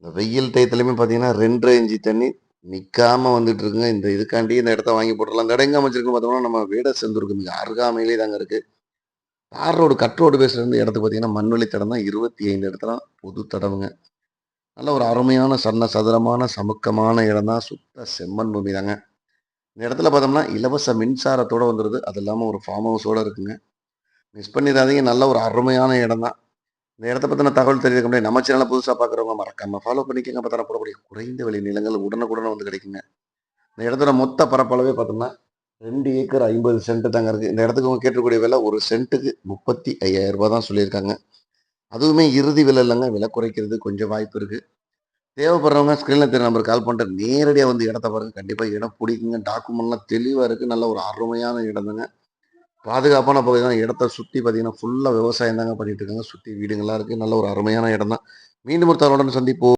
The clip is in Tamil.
இந்த வெயில் டயத்துலயுமே பார்த்தீங்கன்னா 2 1/2 இன்ச்சு தண்ணி நிக்காம வந்துட்டு இருக்குங்க. இந்த இதுக்காண்டி இந்த இடத்த வாங்கி போட்டுறலாம். இந்த இடம் எங்க அமைஞ்சிருக்கு பார்த்தோம்னா, நம்ம வேடசந்தூருக்கு மிக அருகாமையிலே தாங்க இருக்கு. தார் ரோடு, கட் ரோடு பேஸ்ல இடத்துக்கு பார்த்தீங்கன்னா, மண்வெளி தடம் தான் 25 இடத்துல பொது தடம்ங்க. நல்ல ஒரு அருமையான சன்ன சதுரமான சமுக்கமான இடம் தான். சுத்த செம்மண் பூமி தாங்க. இந்த இடத்துல பார்த்தோம்னா, இலவச மின்சாரத்தோட வந்துருது. அது இல்லாம ஒரு ஃபார்ம் ஹவுஸோட இருக்குங்க. மிஸ் பண்ணிறாதீங்க. நல்ல ஒரு அருமையான இடம் தான். இந்த இடத்த பத்தின தகவல் தெரிஞ்சுக்க முடியும். நம்ம சேனல புதுசா பார்க்குறவங்க மறக்காம ஃபாலோ பண்ணிக்கங்க. அப்ப தான் போடக்கூடிய குறைந்த விலை நிலங்கள் உடனுக்குடன் வந்து கிடைக்குங்க. இந்த இடத்தோட மொத்த பரப்பளவே பார்த்தோம்னா, 2 ஏக்கர் 50 சென்ட் தாங்க இருக்கு. இந்த இடத்துக்கு அவங்க கேட்கக்கூடிய விலை 1 சென்ட்டுக்கு ரூ. 35,000 தான் சொல்லியிருக்காங்க. அதுவுமே இறுதி விலை இல்லங்க. விலை குறைக்கிறது கொஞ்சம் வாய்ப்பு இருக்கு. தேவைப்படுறவங்க ஸ்க்ரீன்ல தெரியுற நம்பருக்கு கால் பண்ணிட்டு நேரடியா வந்து இடத்த பாருங்க. கண்டிப்பா இடம் புடிக்குங்க. டாக்குமெண்ட்லாம் தெளிவா இருக்கு. நல்ல ஒரு அருமையான இடம் தாங்க. பாதுகாப்பான பகுதி தான். இடத்த சுத்தி பார்த்தீங்கன்னா, ஃபுல்லா விவசாயம் தாங்க பண்ணிட்டு இருக்காங்க. சுத்தி வீடுங்கலாம் இருக்கு. நல்ல ஒரு அருமையான இடம் தான். மீண்டும் ஒரு தகவலுடன் சந்திப்போம்.